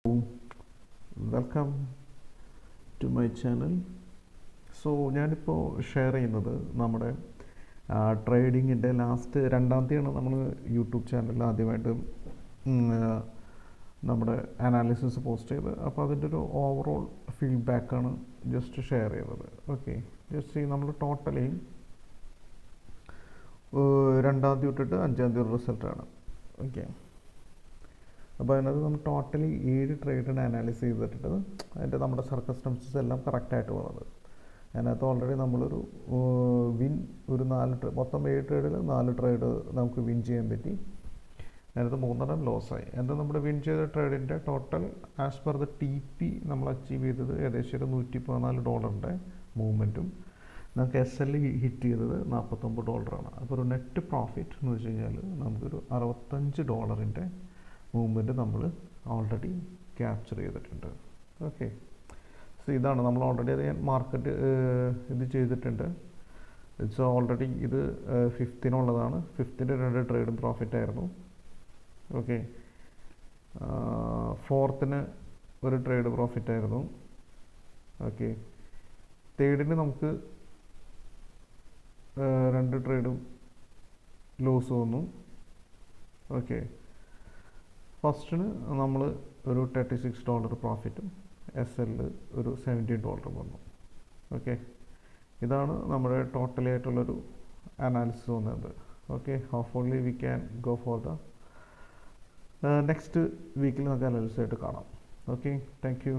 Welcome to my channel. So ഞാനിപ്പോൾ share ചെയ്യുന്നത് നമ്മുടെ ട്രേഡിങ്ങിൻ്റെ ലാസ്റ്റ് 2-ാം തീയതിയാണ് നമ്മൾ യൂട്യൂബ് ചാനലിൽ ആദ്യമായിട്ട് നമ്മുടെ അനാലിസിസ് പോസ്റ്റ് ചെയ്ത്. അപ്പോൾ അതിൻ്റെ ഒരു ഓവറോൾ ഫീഡ്ബാക്കാണ് ജസ്റ്റ് ഷെയർ ചെയ്തത്. ഓക്കെ, ജസ്റ്റ് നമ്മൾ ടോട്ടലി 2-ാം തീയതി തൊട്ടിട്ട് 5-ാം തീയതി റിസൾട്ടാണ്. ഓക്കെ, അപ്പോൾ അതിനകത്ത് നമ്മൾ ടോട്ടലി 7 ട്രേഡിന് അനാലിസ് ചെയ്തിട്ട് അതിൻ്റെ നമ്മുടെ സർക്കംസ്റ്റൻസസ് എല്ലാം കറക്റ്റായിട്ട് വന്നത്. അതിനകത്ത് ഓൾറെഡി നമ്മളൊരു വിൻ ഒരു 4 മൊത്തം 7 ട്രേഡിൽ 4 ട്രേഡ് നമുക്ക് വിൻ ചെയ്യാൻ പറ്റി. അതിനകത്ത് 3 ലോസായി. എന്നിട്ട് നമ്മുടെ വിൻ ചെയ്ത ട്രേഡിൻ്റെ total as per the TP നമ്മൾ അച്ചീവ് ചെയ്തത് ഏകദേശം ഒരു $114 മൂവ്മെൻറ്റും നമുക്ക് SL ഹിറ്റ് ചെയ്തത് $49. അപ്പോൾ ഒരു നെറ്റ് പ്രോഫിറ്റ് എന്ന് വെച്ച് കഴിഞ്ഞാൽ നമുക്കൊരു $65 മൂവ്മെൻറ്റ് നമ്മൾ ഓൾറെഡി ക്യാപ്ചർ ചെയ്തിട്ടുണ്ട്. ഓക്കെ, സോ ഇതാണ് നമ്മൾ ഓൾറെഡി അത് ഞാൻ മാർക്കറ്റ് ഇത് ചെയ്തിട്ടുണ്ട്. ഇറ്റ്സ് ഓൾറെഡി ഇത് 5th-നുള്ളതാണ്. 5th-ൻ്റെ 2 ട്രേഡും പ്രോഫിറ്റ് ആയിരുന്നു. ഓക്കെ, 4th-ന് ഒരു ട്രേഡ് പ്രോഫിറ്റ് ആയിരുന്നു. ഓക്കെ, 3rd-ന് നമുക്ക് 2 ട്രേഡും ലോസ് വന്നു. ഓക്കെ, 1st-ന് നമ്മൾ ഒരു $36 പ്രോഫിറ്റും SL ഒരു $17 വന്നു. ഓക്കെ, ഇതാണ് നമ്മുടെ ടോട്ടലി ആയിട്ടുള്ളൊരു അനാലിസിസ് വന്നത്. Okay, hopefully we can go for the next വീക്കിൽ നമുക്ക് അനാലിസിസ് ആയിട്ട് കാണാം. Okay, thank you.